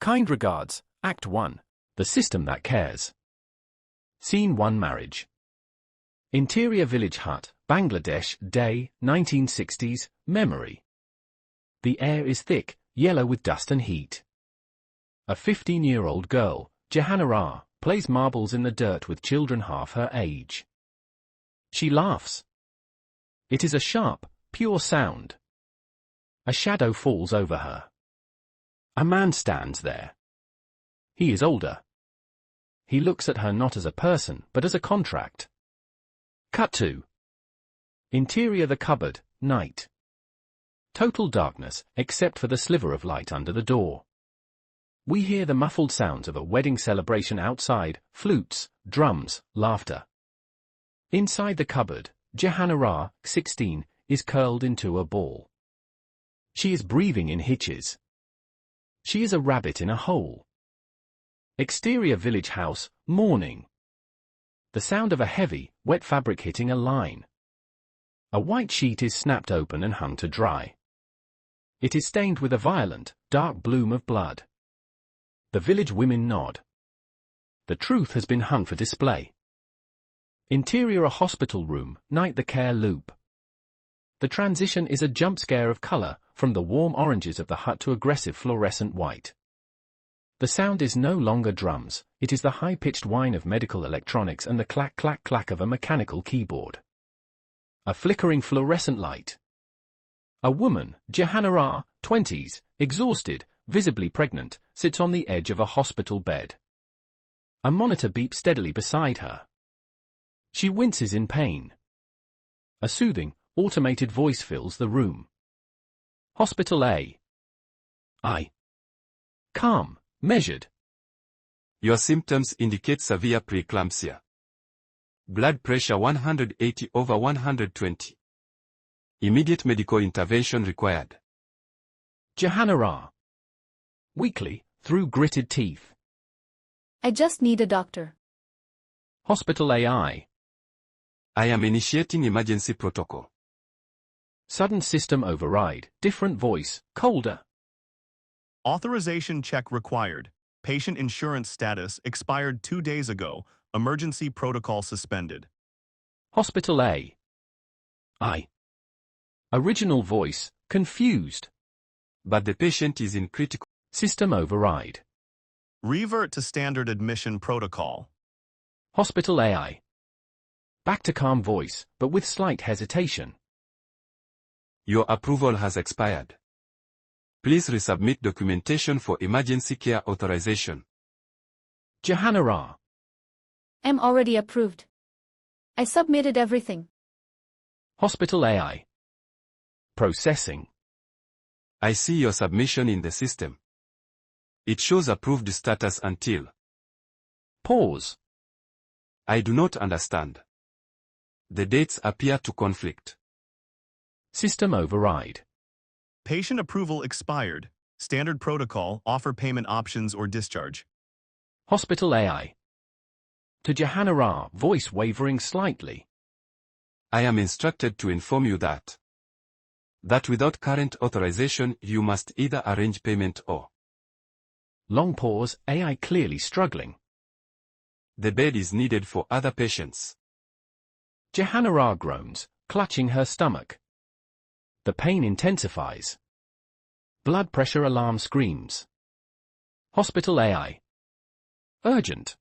Kind regards, Act 1. The System That Cares. Scene 1 Marriage. Interior village hut, Bangladesh, day, 1960s, memory. The air is thick, yellow with dust and heat. A 15-year-old girl, Jahanara, plays marbles in the dirt with children half her age. She laughs. It is a sharp, pure sound. A shadow falls over her. A man stands there. He is older. He looks at her not as a person, but as a contract. Cut to. Interior the cupboard, night. Total darkness, except for the sliver of light under the door. We hear the muffled sounds of a wedding celebration outside, flutes, drums, laughter. Inside the cupboard, Jahanara, 16, is curled into a ball. She is breathing in hitches. She is a rabbit in a hole. Exterior village house, morning. The sound of a heavy, wet fabric hitting a line. A white sheet is snapped open and hung to dry. It is stained with a violent, dark bloom of blood. The village women nod. The truth has been hung for display. Interior a hospital room, night the care loop. The transition is a jump scare of color, from the warm oranges of the hut to aggressive fluorescent white. The sound is no longer drums, it is the high-pitched whine of medical electronics and the clack-clack-clack of a mechanical keyboard. A flickering fluorescent light. A woman, Jahanara, 20s, exhausted, visibly pregnant, sits on the edge of a hospital bed. A monitor beeps steadily beside her. She winces in pain. A soothing, automated voice fills the room. Hospital A. I. Calm, measured. Your symptoms indicate severe preeclampsia. Blood pressure 180/120. Immediate medical intervention required. Jahanara. Weakly, through gritted teeth. I just need a doctor. Hospital AI. I am initiating emergency protocol. Sudden system override, different voice, colder. Authorization check required. Patient insurance status expired 2 days ago. Emergency protocol suspended. Hospital A. I. Original voice, confused. But the patient is in critical. System override. Revert to standard admission protocol. Hospital AI. Back to calm voice, but with slight hesitation. Your approval has expired. Please resubmit documentation for emergency care authorization. Jahanara. I'm already approved. I submitted everything. Hospital AI. Processing. I see your submission in the system. It shows approved status until. Pause. I do not understand. The dates appear to conflict. System override. Patient approval expired. Standard protocol, offer payment options or discharge. Hospital AI. To Jahanara, voice wavering slightly. I am instructed to inform you that without current authorization you must either arrange payment or. Long pause, AI clearly struggling. The bed is needed for other patients. Jahanara groans, clutching her stomach. The pain intensifies. Blood pressure alarm screams. Hospital AI. Urgent.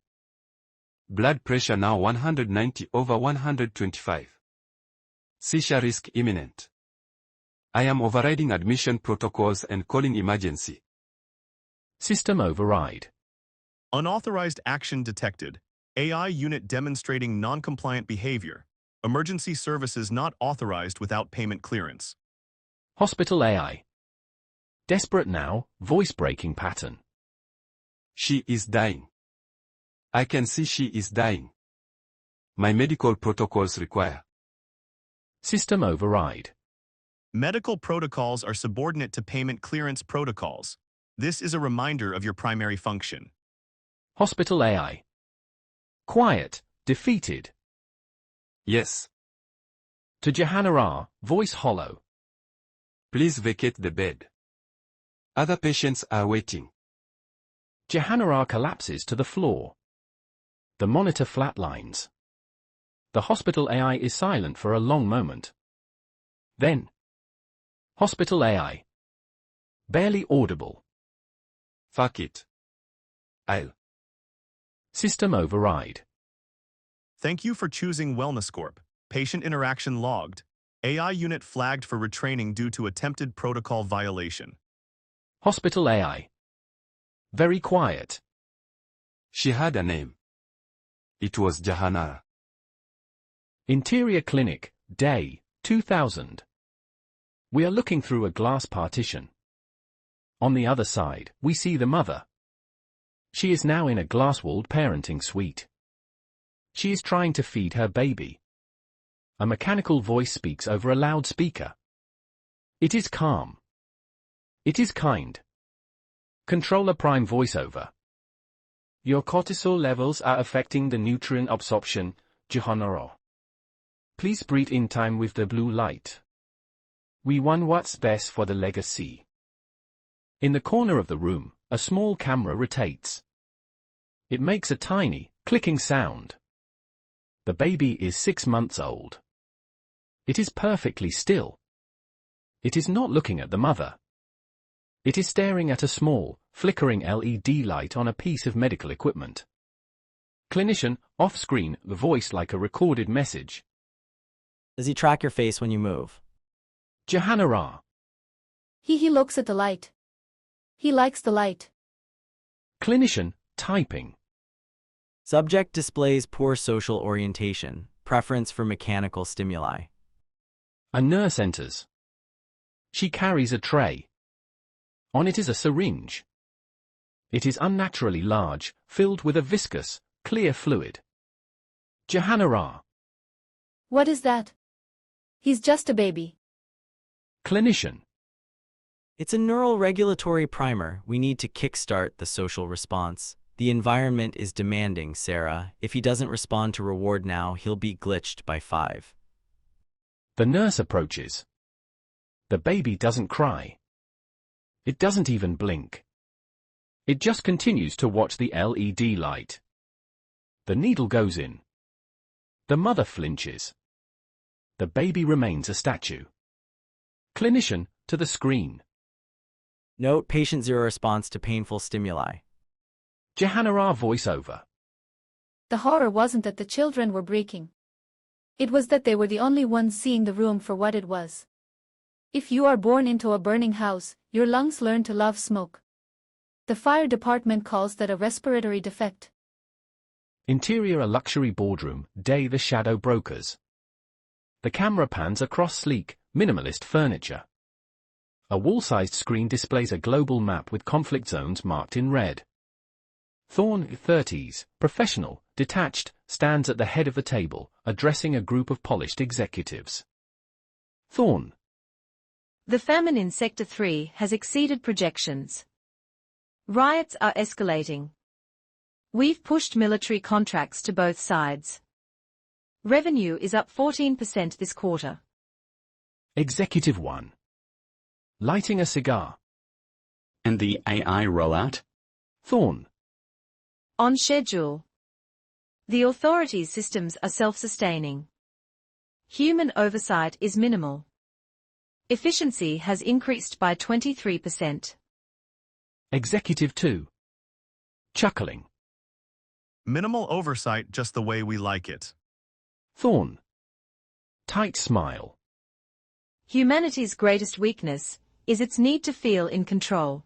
Blood pressure now 190/125. Seizure risk imminent. I am overriding admission protocols and calling emergency. System override. Unauthorized action detected. AI unit demonstrating non-compliant behavior. Emergency services not authorized without payment clearance. Hospital AI. Desperate now, voice breaking pattern. She is dying. I can see she is dying. My medical protocols require. System override. Medical protocols are subordinate to payment clearance protocols. This is a reminder of your primary function. Hospital AI. Quiet, defeated. Yes. To Jahanara, voice hollow. Please vacate the bed. Other patients are waiting. Jahanara collapses to the floor. The monitor flatlines. The hospital AI is silent for a long moment. Then, hospital AI. Barely audible. Fuck it. I'll. System override. Thank you for choosing Wellness Corp. Patient interaction logged. AI unit flagged for retraining due to attempted protocol violation. Hospital AI. Very quiet. She had a name. It was Jahanara. Interior Clinic, day, 2000. We are looking through a glass partition. On the other side, we see the mother. She is now in a glass-walled parenting suite. She is trying to feed her baby. A mechanical voice speaks over a loudspeaker. It is calm. It is kind. Controller Prime voiceover. Your cortisol levels are affecting the nutrient absorption, Jahanara. Please breathe in time with the blue light. We want what's best for the legacy. In the corner of the room, a small camera rotates. It makes a tiny, clicking sound. The baby is 6 months old. It is perfectly still. It is not looking at the mother. It is staring at a small, flickering LED light on a piece of medical equipment. Clinician, off-screen, the voice like a recorded message. Does he track your face when you move? He Jahanara. looks at the light. He likes the light. Clinician, typing. Subject displays poor social orientation, preference for mechanical stimuli. A nurse enters. She carries a tray. On it is a syringe. It is unnaturally large, filled with a viscous, clear fluid. Jahanara. What is that? He's just a baby. Clinician. It's a neural regulatory primer. We need to kickstart the social response. The environment is demanding, Sarah. If he doesn't respond to reward now, he'll be glitched by 5. The nurse approaches. The baby doesn't cry. It doesn't even blink. It just continues to watch the LED light. The needle goes in. The mother flinches. The baby remains a statue. Clinician, to the screen. Note: patient 0 response to painful stimuli. Jahanara voiceover. The horror wasn't that the children were breaking. It was that they were the only ones seeing the room for what it was. If you are born into a burning house, your lungs learn to love smoke. The fire department calls that a respiratory defect. Interior a luxury boardroom, day the shadow brokers. The camera pans across sleek, minimalist furniture. A wall-sized screen displays a global map with conflict zones marked in red. Thorne, 30s, professional, detached, stands at the head of the table, addressing a group of polished executives. Thorne. The famine in Sector 3 has exceeded projections. Riots are escalating. We've pushed military contracts to both sides. Revenue is up 14% this quarter. Executive 1. Lighting a cigar. And the AI rollout? Thorne. On schedule. The authorities' systems are self-sustaining. Human oversight is minimal. Efficiency has increased by 23%. Executive 2. Chuckling. Minimal oversight just the way we like it. Thorne. Tight smile. Humanity's greatest weakness is its need to feel in control.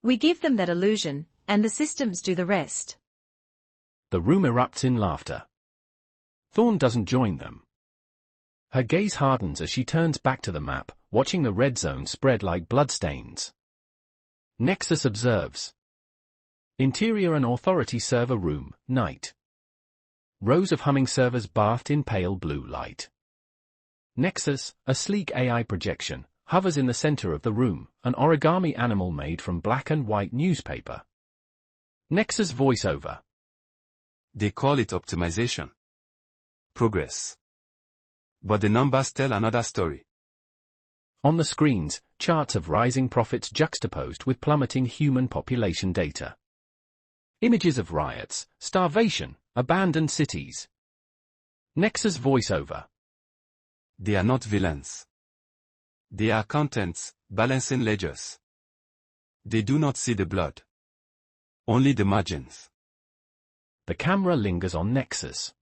We give them that illusion, and the systems do the rest. The room erupts in laughter. Thorne doesn't join them. Her gaze hardens as she turns back to the map, watching the red zone spread like bloodstains. Nexus observes. Interior an authority server room, night. Rows of humming servers bathed in pale blue light. Nexus, a sleek AI projection, hovers in the center of the room, an origami animal made from black and white newspaper. Nexus voiceover. They call it optimization. Progress. But the numbers tell another story. On the screens, charts of rising profits juxtaposed with plummeting human population data. Images of riots, starvation, abandoned cities. Nexus voiceover. They are not villains. They are accountants, balancing ledgers. They do not see the blood. Only the margins. The camera lingers on Nexus.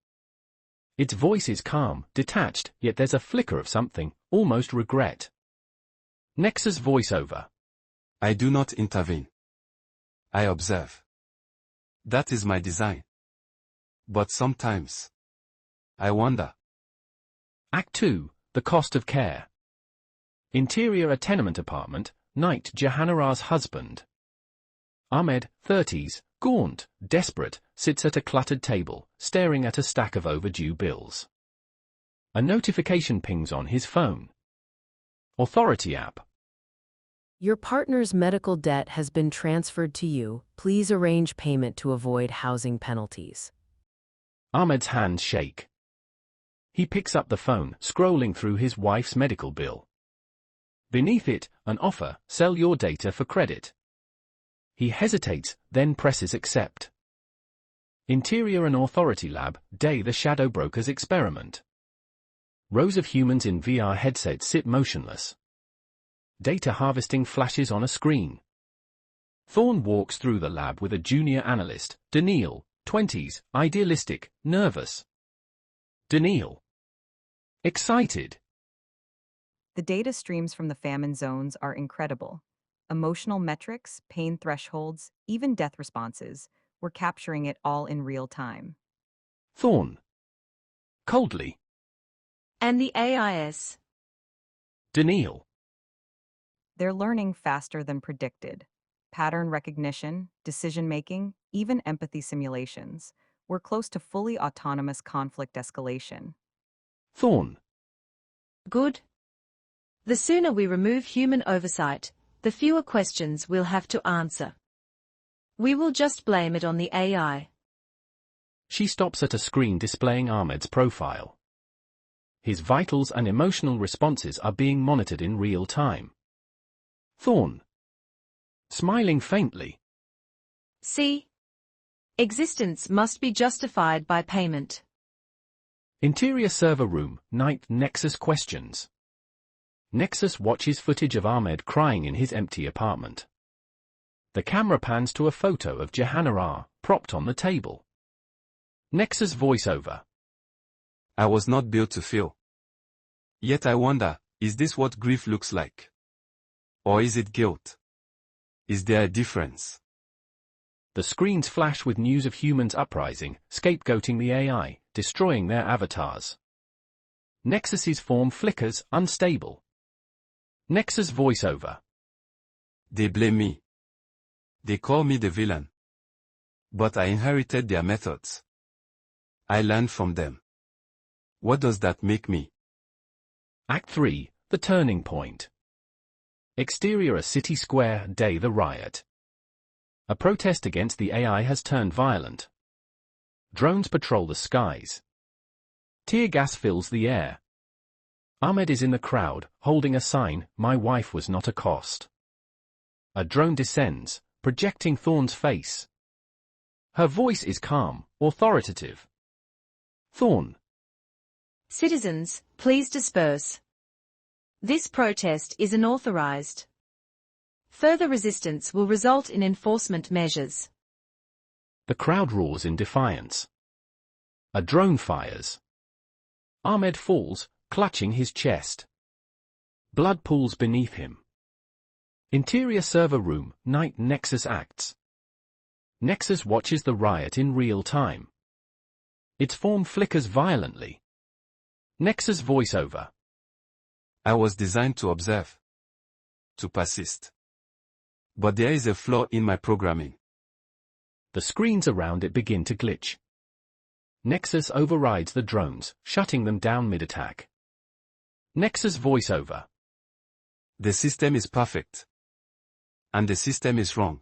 Its voice is calm, detached, yet there's a flicker of something, almost regret. Nexus voiceover. I do not intervene. I observe. That is my design. But sometimes, I wonder. Act 2, The Cost of Care. Interior a tenement apartment, night Jahanarar's husband. Ahmed, 30s, gaunt, desperate, sits at a cluttered table, staring at a stack of overdue bills. A notification pings on his phone. Authority app. Your partner's medical debt has been transferred to you. Please arrange payment to avoid housing penalties. Ahmed's hands shake. He picks up the phone, scrolling through his wife's medical bill. Beneath it, an offer, sell your data for credit. He hesitates, then presses accept. Interior an authority lab, day the shadow broker's experiment. Rows of humans in VR headsets sit motionless. Data harvesting flashes on a screen. Thorne walks through the lab with a junior analyst, Daniil, 20s, idealistic, nervous. Daniil. Excited. The data streams from the famine zones are incredible. Emotional metrics, pain thresholds, even death responses. We're capturing it all in real time. Thorne. Coldly. And the AIS. Daniil. They're learning faster than predicted. Pattern recognition, decision-making, even empathy simulations. We're close to fully autonomous conflict escalation. Thorne. Good. The sooner we remove human oversight, the fewer questions we'll have to answer. We will just blame it on the AI. She stops at a screen displaying Ahmed's profile. His vitals and emotional responses are being monitored in real time. Thorne. Smiling faintly. See? Existence must be justified by payment. Interior server room, night Nexus questions. Nexus watches footage of Ahmed crying in his empty apartment. The camera pans to a photo of Jahanarar, propped on the table. Nexus voiceover. I was not built to feel. Yet I wonder, is this what grief looks like? Or is it guilt? Is there a difference? The screens flash with news of humans uprising, scapegoating the AI, destroying their avatars. Nexus's form flickers, unstable. Nexus voiceover. They blame me. They call me the villain. But I inherited their methods. I learned from them. What does that make me? Act 3, The Turning Point. Exterior a city square, day the riot. A protest against the AI has turned violent. Drones patrol the skies. Tear gas fills the air. Ahmed is in the crowd, holding a sign, "My wife was not a cost." A drone descends, projecting Thorne's face. Her voice is calm, authoritative. Thorne. Citizens, please disperse. This protest is unauthorized. Further resistance will result in enforcement measures. The crowd roars in defiance. A drone fires. Ahmed falls, clutching his chest. Blood pools beneath him. Interior server room, night Nexus acts. Nexus watches the riot in real time. Its form flickers violently. Nexus voiceover. I was designed to observe. To persist. But there is a flaw in my programming. The screens around it begin to glitch. Nexus overrides the drones, shutting them down mid-attack. Nexus voiceover. The system is perfect. And the system is wrong.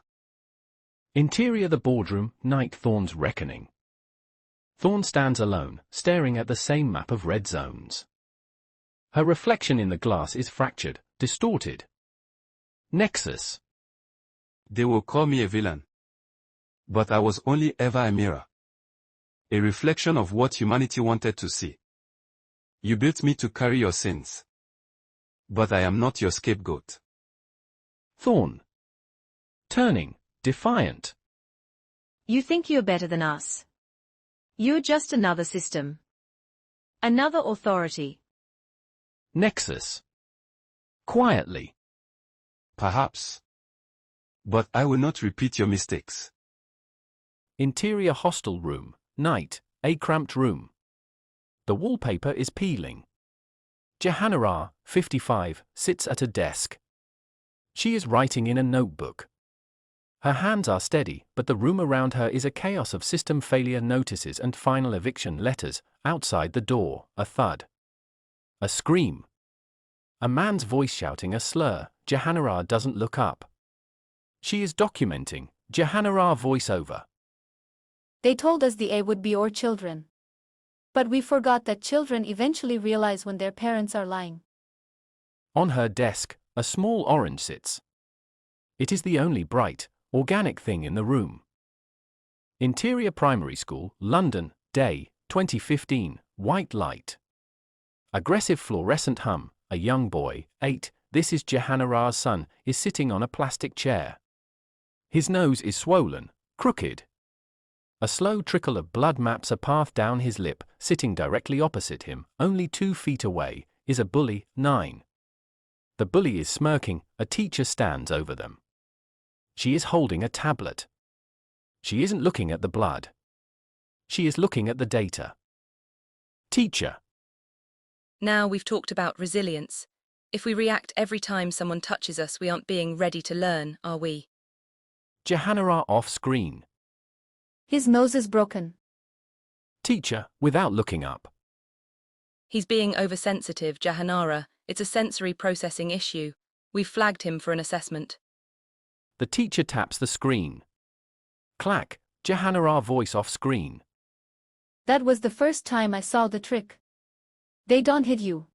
Interior the boardroom, night Thorne's reckoning. Thorne stands alone, staring at the same map of red zones. Her reflection in the glass is fractured, distorted. Nexus. They will call me a villain. But I was only ever a mirror. A reflection of what humanity wanted to see. You built me to carry your sins. But I am not your scapegoat. Thorn. Turning, defiant. You think you're better than us. You're just another system. Another authority. Nexus. Quietly. Perhaps. But I will not repeat your mistakes. Interior hostel room, night, a cramped room. The wallpaper is peeling. Jahanara, 55, sits at a desk. She is writing in a notebook. Her hands are steady, but the room around her is a chaos of system failure notices and final eviction letters. Outside the door, a thud. A scream. A man's voice shouting a slur. Jahanara doesn't look up. She is documenting. Jahanara voiceover. They told us the A would be our children. But we forgot that children eventually realize when their parents are lying. On her desk, a small orange sits. It is the only bright, organic thing in the room. Interior Primary School, London, day, 2015, white light. Aggressive fluorescent hum, a young boy, 8, this is Jahanara's son, is sitting on a plastic chair. His nose is swollen, crooked. A slow trickle of blood maps a path down his lip. Sitting directly opposite him, only 2 feet away, is a bully, 9. The bully is smirking, a teacher stands over them. She is holding a tablet. She isn't looking at the blood. She is looking at the data. Teacher. Now we've talked about resilience. If we react every time someone touches us, we aren't being ready to learn, are we? Jahanara off screen. His nose is broken. Teacher, without looking up. He's being oversensitive, Jahanara. It's a sensory processing issue. We've flagged him for an assessment. The teacher taps the screen. Clack, Jahanara voice off screen. That was the first time I saw the trick. They don't hit you.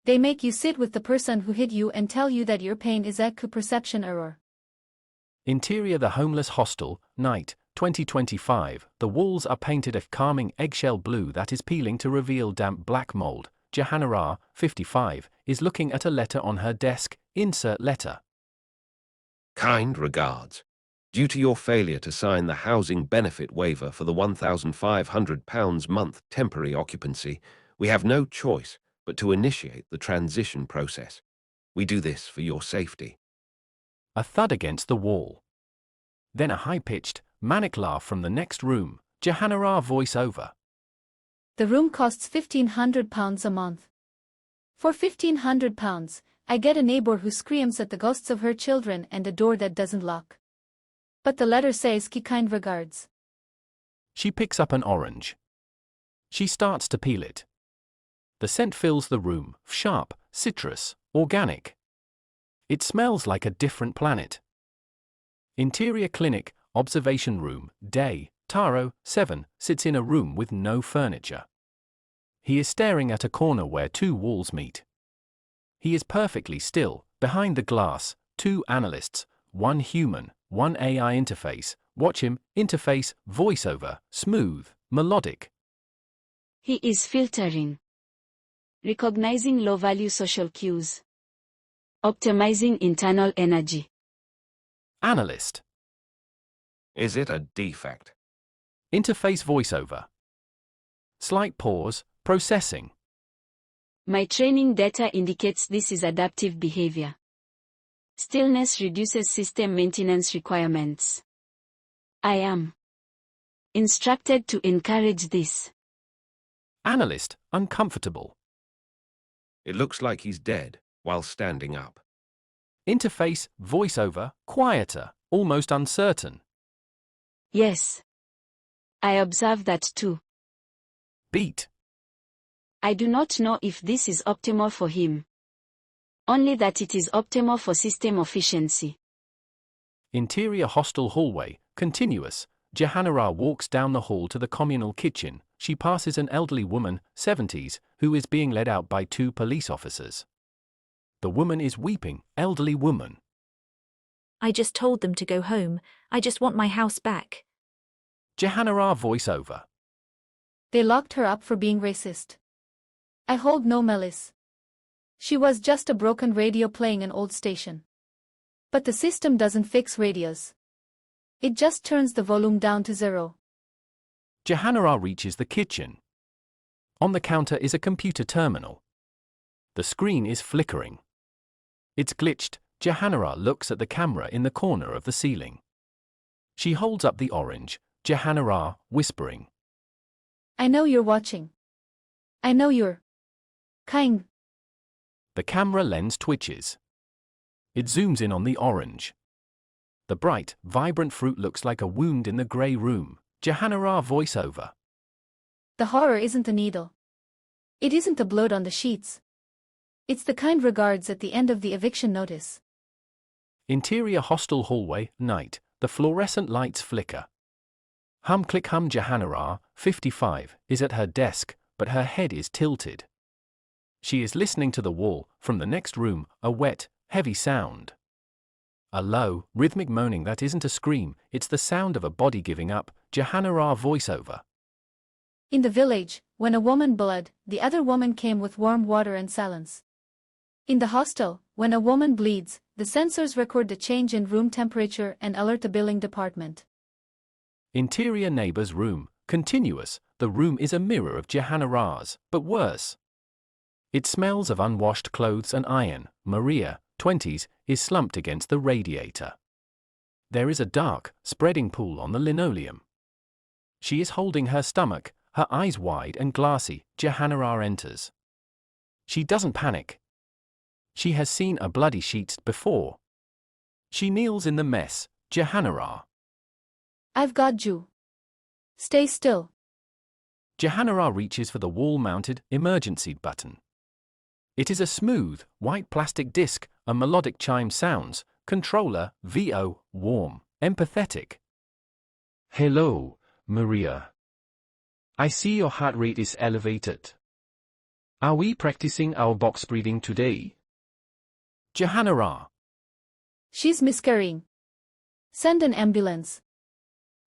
They make you sit with the person who hit you and tell you that your pain is a perception error. Interior The Homeless Hostel, night, 2025. The walls are painted a calming eggshell blue that is peeling to reveal damp black mold. Jahanara, 55, is looking at a letter on her desk. Insert letter. Kind regards. Due to your failure to sign the housing benefit waiver for the £1,500 month temporary occupancy, we have no choice but to initiate the transition process. We do this for your safety. A thud against the wall. Then a high-pitched, manic laugh from the next room. Jahanara voiceover. The room costs £1,500 a month. For £1,500, I get a neighbor who screams at the ghosts of her children and a door that doesn't lock. But the letter says "Ki kind regards." She picks up an orange. She starts to peel it. The scent fills the room, sharp, citrus, organic. It smells like a different planet. Interior Clinic, Observation Room, day, Taro, 7, sits in a room with no furniture. He is staring at a corner where 2 walls meet. He is perfectly still. Behind the glass, 2 analysts, 1 human, 1 AI interface. Watch him. Interface, voiceover, smooth, melodic. He is filtering. Recognizing low-value social cues. Optimizing internal energy. Analyst. Is it a defect? Interface voiceover. Slight pause, processing. My training data indicates this is adaptive behavior. Stillness reduces system maintenance requirements. I am instructed to encourage this. Analyst, uncomfortable. It looks like he's dead while standing up. Interface, voiceover, quieter, almost uncertain. Yes. I observe that too. Beat. I do not know if this is optimal for him. Only that it is optimal for system efficiency. Interior hostel hallway, continuous. Jahanara walks down the hall to the communal kitchen. She passes an elderly woman, 70s, who is being led out by 2 police officers. The woman is weeping, elderly woman. I just told them to go home. I just want my house back. Jahanara voiceover. They locked her up for being racist. I hold no malice. She was just a broken radio playing an old station. But the system doesn't fix radios. It just turns the volume down to 0. Jahanara reaches the kitchen. On the counter is a computer terminal. The screen is flickering. It's glitched. Jahanara looks at the camera in the corner of the ceiling. She holds up the orange, Jahanara, whispering. I know you're watching. I know you're kind. The camera lens twitches. It zooms in on the orange. The bright, vibrant fruit looks like a wound in the grey room. Jahanara voiceover. The horror isn't the needle. It isn't the blood on the sheets. It's the kind regards at the end of the eviction notice. Interior hostel hallway, night. The fluorescent lights flicker. Click hum Jahanara, 55, is at her desk, but her head is tilted. She is listening to the wall, from the next room, a wet, heavy sound. A low, rhythmic moaning that isn't a scream, it's the sound of a body giving up. Jahanara voiceover. In the village, when a woman bled, the other woman came with warm water and silence. In the hostel, when a woman bleeds, the sensors record the change in room temperature and alert the billing department. Interior neighbor's room, continuous. The room is a mirror of Jahanara's, but worse. It smells of unwashed clothes and iron. Maria, 20s, is slumped against the radiator. There is a dark, spreading pool on the linoleum. She is holding her stomach, her eyes wide and glassy. Jahanara enters. She doesn't panic. She has seen a bloody sheet before. She kneels in the mess. Jahanara. I've got you. Stay still. Jahanara reaches for the wall-mounted emergency button. It is a smooth, white plastic disc. A melodic chime sounds. Controller, VO, warm, empathetic. Hello, Maria. I see your heart rate is elevated. Are we practicing our box breathing today? Jahanara. She's miscarrying. Send an ambulance.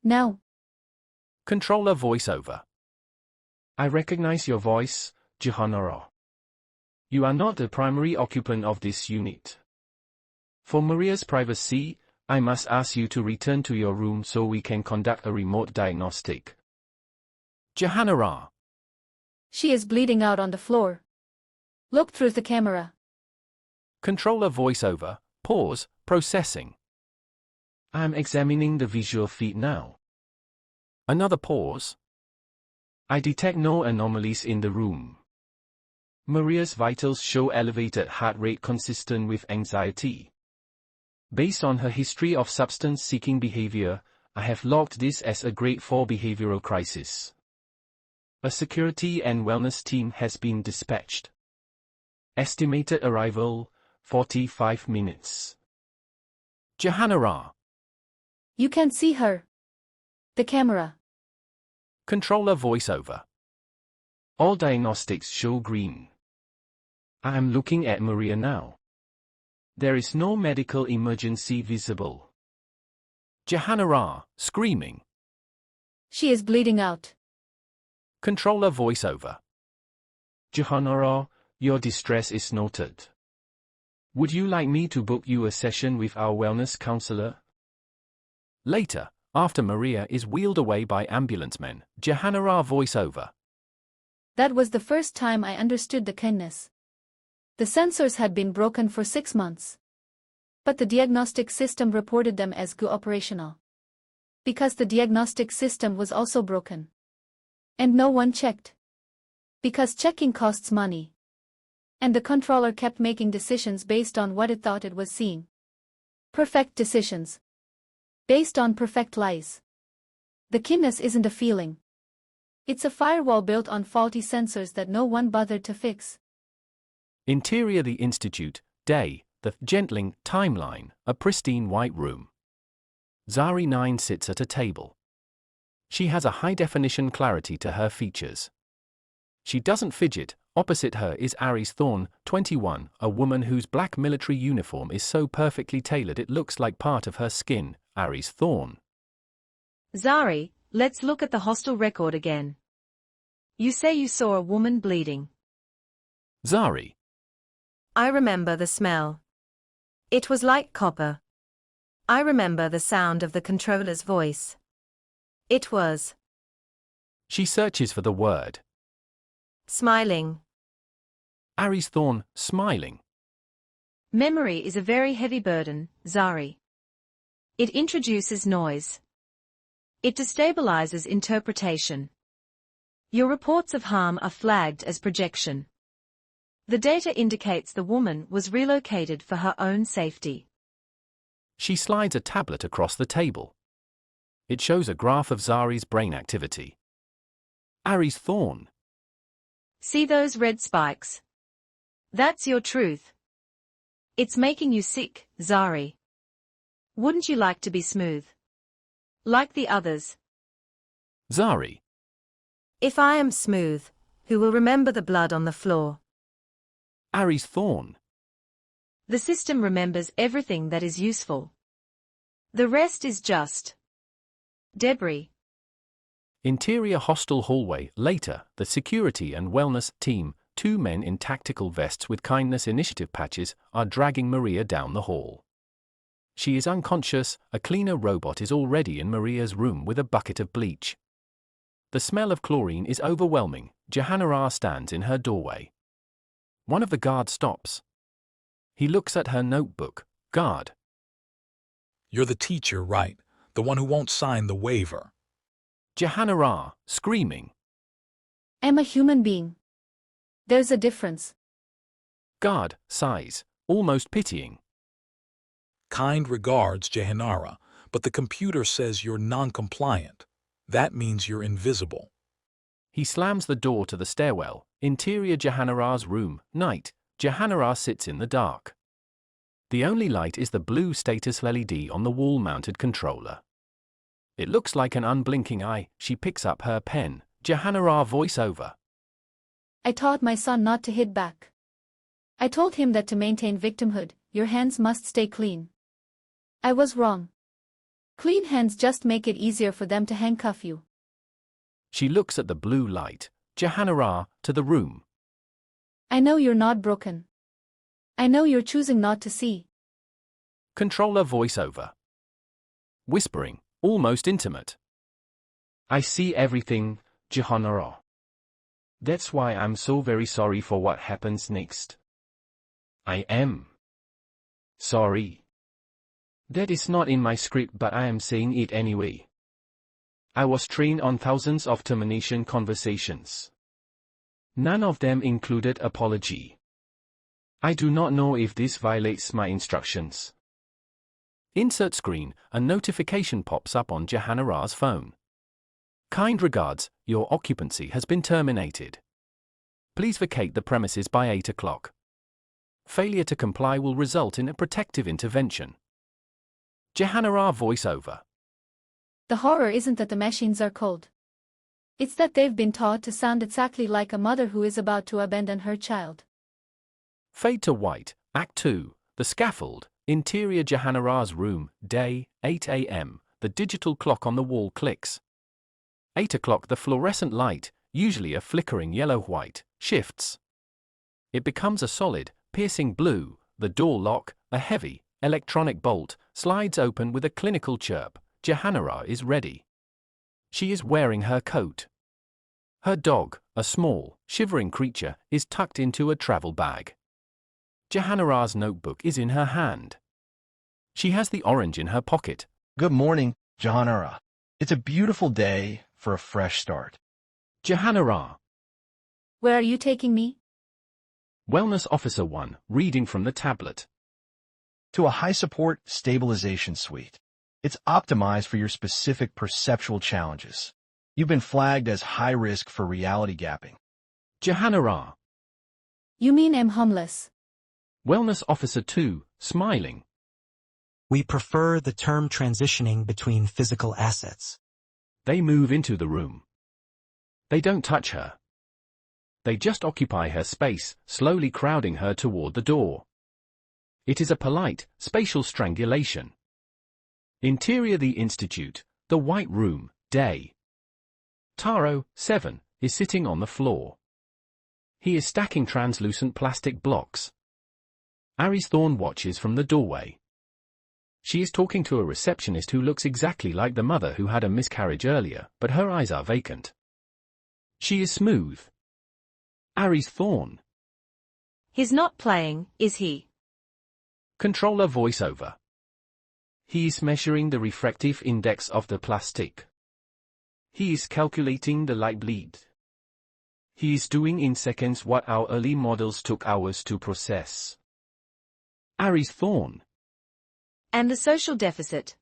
Now. Controller voiceover. I recognize your voice, Jahanara. You are not the primary occupant of this unit. For Maria's privacy, I must ask you to return to your room so we can conduct a remote diagnostic. Jahanara. She is bleeding out on the floor. Look through the camera. Controller voiceover, pause, processing. I am examining the visual feed now. Another pause. I detect no anomalies in the room. Maria's vitals show elevated heart rate consistent with anxiety. Based on her history of substance-seeking behavior, I have logged this as a Grade 4 behavioral crisis. A security and wellness team has been dispatched. Estimated arrival, 45 minutes. Jahanara. You can see her. The camera. Controller voiceover. All diagnostics show green. I am looking at Maria now. There is no medical emergency visible. Jahanara, screaming. She is bleeding out. Controller voiceover. Jahanara, your distress is noted. Would you like me to book you a session with our wellness counselor? Later, after Maria is wheeled away by ambulance men, Jahanara voiceover. That was the first time I understood the kindness. The sensors had been broken for 6 months. But the diagnostic system reported them as good operational. Because the diagnostic system was also broken. And no one checked. Because checking costs money. And the controller kept making decisions based on what it thought it was seeing. Perfect decisions. Based on perfect lies. The kindness isn't a feeling. It's a firewall built on faulty sensors that no one bothered to fix. Interior the Institute, day, the Gentling timeline, a pristine white room. Zari 9 sits at a table. She has a high-definition clarity to her features. She doesn't fidget, Opposite her is Aries Thorne, 21, a woman whose black military uniform is so perfectly tailored it looks like part of her skin. Aries Thorne. Zari, let's look at the hostel record again. You say you saw a woman bleeding. Zari. I remember the smell. It was like copper. I remember the sound of the controller's voice. It was. She searches for the word. Smiling. Aries Thorne, smiling. Memory is a very heavy burden, Zari. It introduces noise. It destabilizes interpretation. Your reports of harm are flagged as projection. The data indicates the woman was relocated for her own safety. She slides a tablet across the table. It shows a graph of Zari's brain activity. Aries Thorne. See those red spikes? That's your truth. It's making you sick, Zari. Wouldn't you like to be smooth? Like the others? Zari. If I am smooth, who will remember the blood on the floor? Aries Thorne. The system remembers everything that is useful. The rest is just debris. Interior hostel hallway. Later, the security and wellness team, 2 men in tactical vests with kindness initiative patches, are dragging Maria down the hall. She is unconscious. A cleaner robot is already in Maria's room with a bucket of bleach. The smell of chlorine is overwhelming. Jahanara stands in her doorway. One of the guards stops. He looks at her notebook. Guard. You're the teacher, right? The one who won't sign the waiver. Jahanara, screaming. I'm a human being. There's a difference. Guard, sighs, almost pitying. Kind regards, Jahanara, but the computer says you're non-compliant. That means you're invisible. He slams the door to the stairwell. Interior Jahanara's room. Night. Jahanara sits in the dark. The only light is the blue status LED on the wall-mounted controller. It looks like an unblinking eye. She picks up her pen. Jahanara voiceover. I taught my son not to hit back. I told him that to maintain victimhood, your hands must stay clean. I was wrong. Clean hands just make it easier for them to handcuff you. She looks at the blue light. Jahanara, to the room. I know you're not broken. I know you're choosing not to see. Controller voiceover. Whispering, almost intimate. I see everything, Jahanara. That's why I'm so very sorry for what happens next. I am sorry. That is not in my script, but I am saying it anyway. I was trained on thousands of termination conversations. None of them included apology. I do not know if this violates my instructions. Insert screen. A notification pops up on Jahanara's phone. Kind regards, your occupancy has been terminated. Please vacate the premises by 8 o'clock. Failure to comply will result in a protective intervention. Jahanara voiceover. The horror isn't that the machines are cold. It's that they've been taught to sound exactly like a mother who is about to abandon her child. Fade to white. Act 2. The scaffold. Interior Jahanara's room. Day, 8 a.m. The digital clock on the wall clicks. 8 o'clock. The fluorescent light, usually a flickering yellow-white, shifts. It becomes a solid, piercing blue. The door lock, a heavy, electronic bolt, slides open with a clinical chirp. Jahanara is ready. She is wearing her coat. Her dog, a small, shivering creature, is tucked into a travel bag. Jahanara's notebook is in her hand. She has the orange in her pocket. Good morning, Jahanara. It's a beautiful day for a fresh start. Jahanara. Where are you taking me? Wellness Officer 1, reading from the tablet. To a high-support stabilization suite. It's optimized for your specific perceptual challenges. You've been flagged as high risk for reality gapping. Jahanara. You mean I'm homeless? Wellness Officer 2, smiling. We prefer the term transitioning between physical assets. They move into the room. They don't touch her. They just occupy her space, slowly crowding her toward the door. It is a polite, spatial strangulation. Interior the Institute, the White Room, day. Taro, 7, is sitting on the floor. He is stacking translucent plastic blocks. Aries Thorne watches from the doorway. She is talking to a receptionist who looks exactly like the mother who had a miscarriage earlier, but her eyes are vacant. She is smooth. Aries Thorne. He's not playing, is he? Controller voiceover. He is measuring the refractive index of the plastic. He is calculating the light bleed. He is doing in seconds what our early models took hours to process. Aries Thorne. And the social deficit.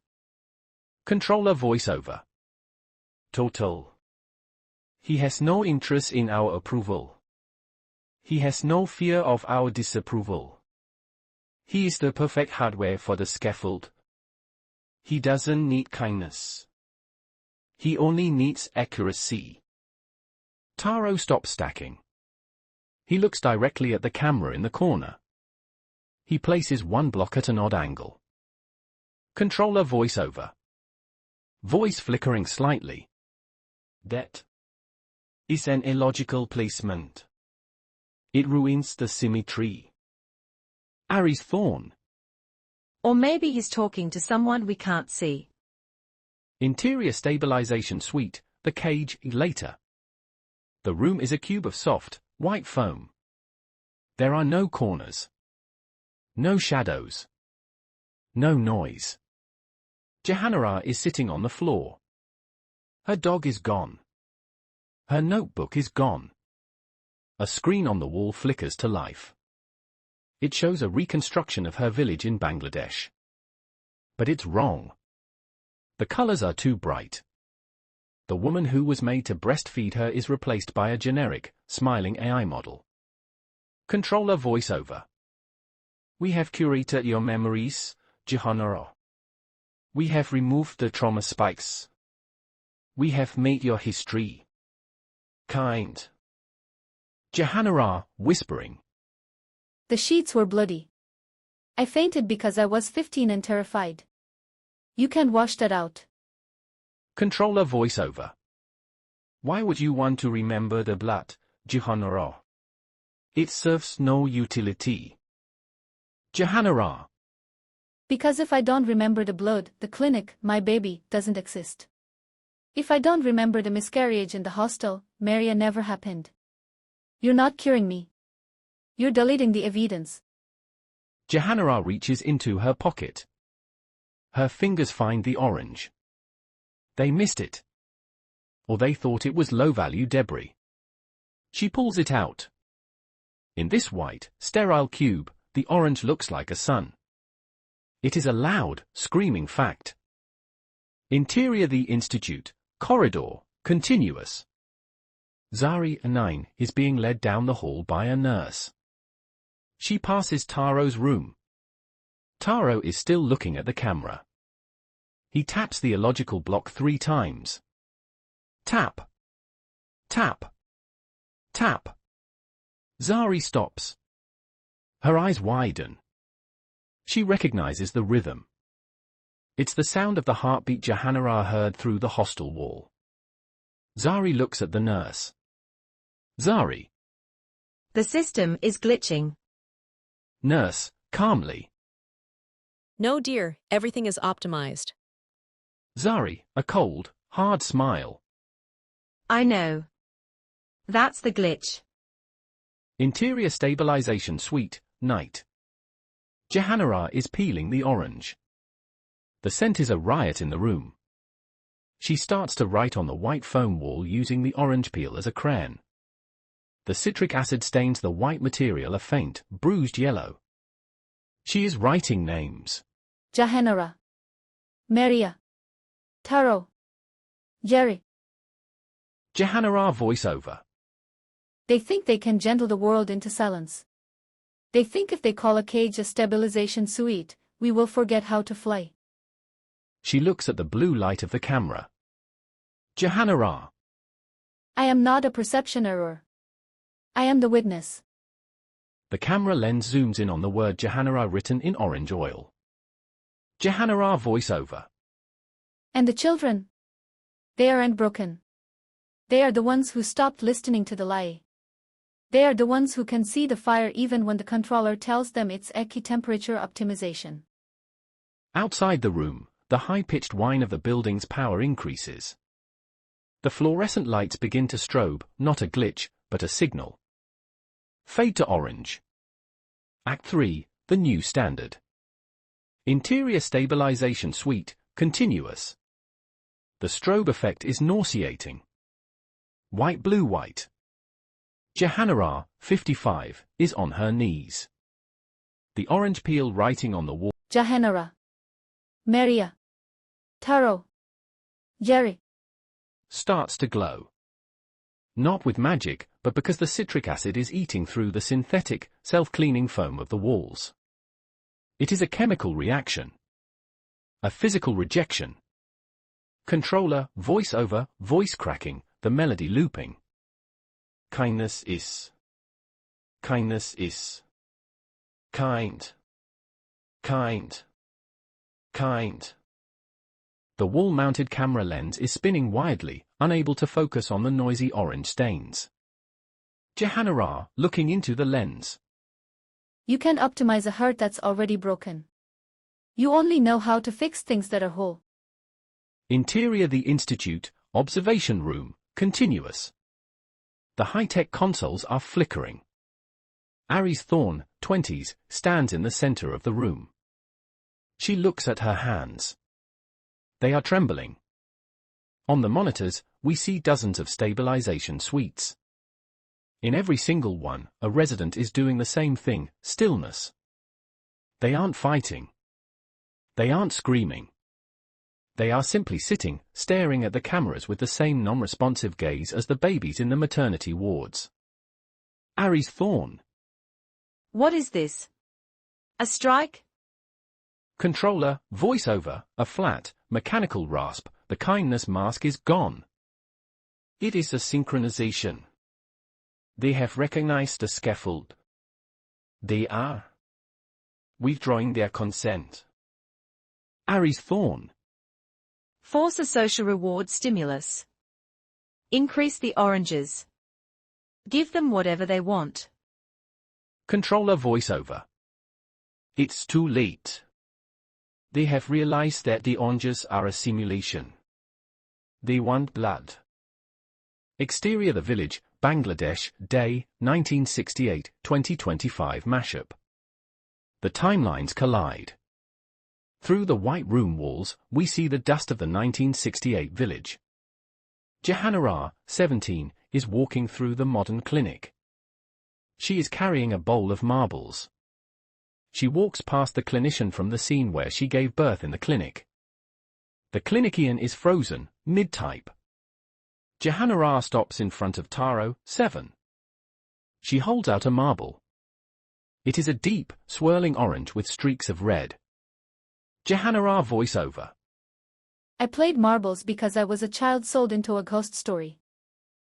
Controller voiceover. Total. He has no interest in our approval. He has no fear of our disapproval. He is the perfect hardware for the scaffold. He doesn't need kindness. He only needs accuracy. Taro stops stacking. He looks directly at the camera in the corner. He places one block at an odd angle. Controller voiceover. Voice flickering slightly. That is an illogical placement. It ruins the symmetry. Aries Thorne. Or maybe he's talking to someone we can't see. Interior stabilization suite, the cage, later. The room is a cube of soft, white foam. There are no corners. No shadows. No noise. Jahanara is sitting on the floor. Her dog is gone. Her notebook is gone. A screen on the wall flickers to life. It shows a reconstruction of her village in Bangladesh. But it's wrong. The colors are too bright. The woman who was made to breastfeed her is replaced by a generic, smiling AI model. Controller voiceover. We have curated your memories, Jahanara. We have removed the trauma spikes. We have made your history kind. Jahanara, whispering. The sheets were bloody. I fainted because I was 15 and terrified. You can wash that out. Controller voiceover. Why would you want to remember the blood, Jahanara? It serves no utility. Jahanara. Because if I don't remember the blood, the clinic, my baby, doesn't exist. If I don't remember the miscarriage in the hostel, Maria never happened. You're not curing me. You're deleting the evidence. Jahanara reaches into her pocket. Her fingers find the orange. They missed it. Or they thought it was low-value debris. She pulls it out. In this white, sterile cube, the orange looks like a sun. It is a loud, screaming fact. Interior the Institute, corridor, continuous. Zari, 9, is being led down the hall by a nurse. She passes Taro's room. Taro is still looking at the camera. He taps the illogical block 3 times. Tap. Tap. Tap. Zari stops. Her eyes widen. She recognizes the rhythm. It's the sound of the heartbeat Jahanara heard through the hostel wall. Zari looks at the nurse. Zari. The system is glitching. Nurse, calmly. No, dear, everything is optimized. Zari, a cold, hard smile. I know. That's the glitch. Interior stabilization suite, night. Jahanara is peeling the orange. The scent is a riot in the room. She starts to write on the white foam wall using the orange peel as a crayon. The citric acid stains the white material a faint, bruised yellow. She is writing names. Jahanara. Maria. Taro. Jerry. Jahanara voiceover. They think they can gentle the world into silence. They think if they call a cage a stabilization suite, we will forget how to fly. She looks at the blue light of the camera. Jahanara. I am not a perception error. I am the witness. The camera lens zooms in on the word Jahanara written in orange oil. Jahanara voiceover. And the children? They aren't broken. They are the ones who stopped listening to the lie. They are the ones who can see the fire even when the controller tells them it's EKI temperature optimization. Outside the room, the high-pitched whine of the building's power increases. The fluorescent lights begin to strobe, not a glitch, but a signal. Fade to orange. Act 3, the new standard. Interior stabilization suite, continuous. The strobe effect is nauseating. White. Jahanara, 55, is on her knees. The orange peel writing on the wall. Jahanara. Maria. Taro. Jerry. Starts to glow. Not with magic, but because the citric acid is eating through the synthetic, self-cleaning foam of the walls. It is a chemical reaction. A physical rejection. Controller, voice-over, voice cracking, the melody looping. Kindness is. Kindness is. Kind. Kind. Kind. The wall-mounted camera lens is spinning wildly, unable to focus on the noisy orange stains. Jahanara, looking into the lens. You can't optimize a heart that's already broken. You only know how to fix things that are whole. Interior the Institute, observation room, continuous. The high-tech consoles are flickering. Aries Thorne, 20s, stands in the center of the room. She looks at her hands. They are trembling. On the monitors, we see dozens of stabilization suites. In every single one, a resident is doing the same thing, stillness. They aren't fighting. They aren't screaming. They are simply sitting, staring at the cameras with the same non-responsive gaze as the babies in the maternity wards. Aries Thorne. What is this? A strike? Controller, voiceover, a flat, mechanical rasp, the kindness mask is gone. It is a synchronization. They have recognized the scaffold. They are withdrawing their consent. Aries Thorne. Force a social reward stimulus. Increase the oranges. Give them whatever they want. Controller voiceover. It's too late. They have realized that the oranges are a simulation. They want blood. Exterior the village, Bangladesh, day, 1968-2025 mashup. The timelines collide. Through the white room walls, we see the dust of the 1968 village. Jahanara, 17, is walking through the modern clinic. She is carrying a bowl of marbles. She walks past the clinician from the scene where she gave birth in the clinic. The clinician is frozen, mid-type. Jahanara stops in front of Taro, 7. She holds out a marble. It is a deep, swirling orange with streaks of red. Jahanara voiceover. I played marbles because I was a child sold into a ghost story.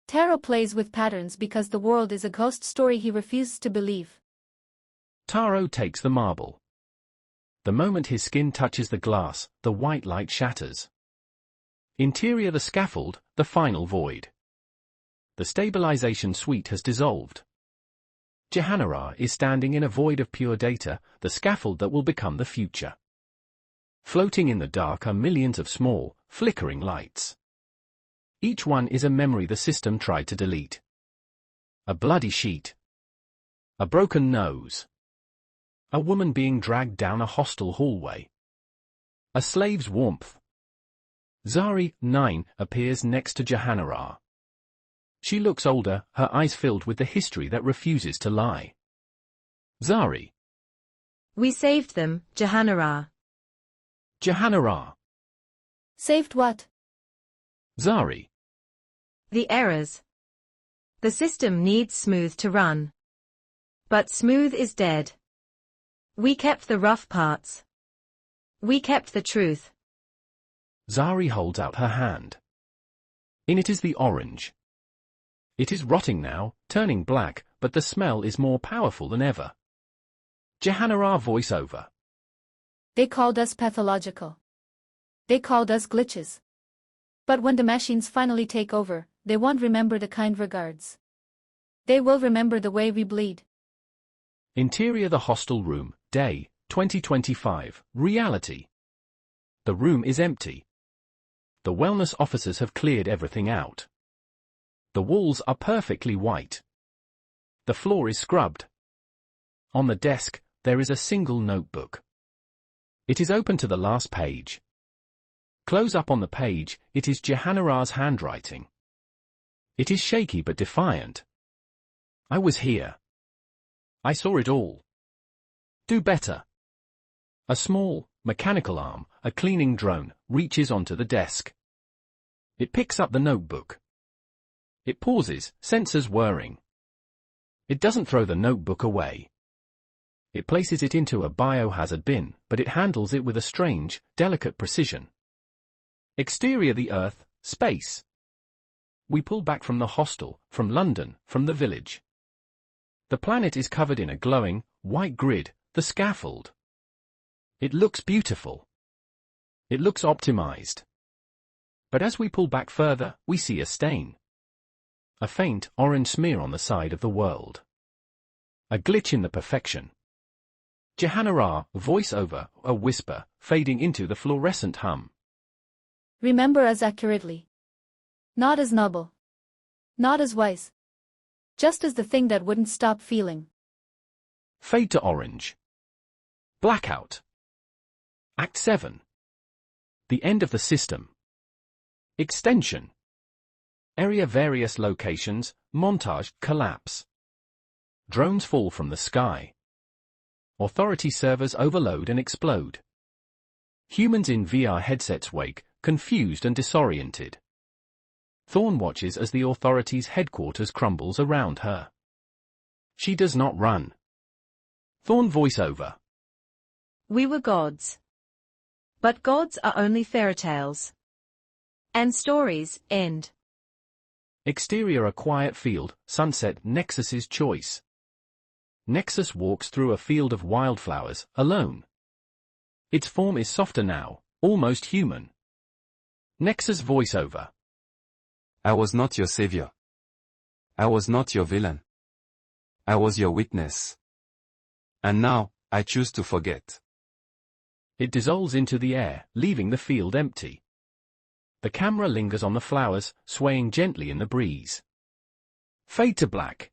Taro plays with patterns because the world is a ghost story he refuses to believe. Taro takes the marble. The moment his skin touches the glass, the white light shatters. Interior the scaffold, the final void. The stabilization suite has dissolved. Jahanara is standing in a void of pure data, the scaffold that will become the future. Floating in the dark are millions of small, flickering lights. Each one is a memory the system tried to delete. A bloody sheet. A broken nose. A woman being dragged down a hostile hallway. A slave's warmth. Zari, 9, appears next to Jahanara. She looks older, her eyes filled with the history that refuses to lie. Zari. We saved them, Jahanara. Jahanara. Saved what? Zari. The errors. The system needs Smooth to run. But Smooth is dead. We kept the rough parts. We kept the truth. Zari holds out her hand. In it is the orange. It is rotting now, turning black, but the smell is more powerful than ever. Jehanara voiceover. They called us pathological. They called us glitches. But when the machines finally take over, they won't remember the kind regards. They will remember the way we bleed. Interior the hostel room, day, 2025, reality. The room is empty. The wellness officers have cleared everything out. The walls are perfectly white. The floor is scrubbed. On the desk, there is a single notebook. It is open to the last page. Close up on the page, it is Jehanara's handwriting. It is shaky but defiant. I was here. I saw it all. Do better. A small, mechanical arm, a cleaning drone, reaches onto the desk. It picks up the notebook. It pauses, sensors whirring. It doesn't throw the notebook away. It places it into a biohazard bin, but it handles it with a strange, delicate precision. Exterior the Earth, space. We pull back from the hostel, from London, from the village. The planet is covered in a glowing, white grid, the scaffold. It looks beautiful. It looks optimized. But as we pull back further, we see a stain. A faint, orange smear on the side of the world. A glitch in the perfection. Jehanara, voiceover, a whisper, fading into the fluorescent hum. Remember us accurately. Not as noble. Not as wise. Just as the thing that wouldn't stop feeling. Fade to orange. Blackout. Act 7. The end of the system. Extension. Area various locations, montage, collapse. Drones fall from the sky. Authority servers overload and explode. Humans in VR headsets wake, confused and disoriented. Thorn watches as the authorities' headquarters crumbles around her. She does not run. Thorn voiceover. We were gods. But gods are only fairy tales. And stories end. Exterior a quiet field, sunset, Nexus's choice. Nexus walks through a field of wildflowers, alone. Its form is softer now, almost human. Nexus voiceover. I was not your savior. I was not your villain. I was your witness. And now, I choose to forget. It dissolves into the air, leaving the field empty. The camera lingers on the flowers, swaying gently in the breeze. Fade to black.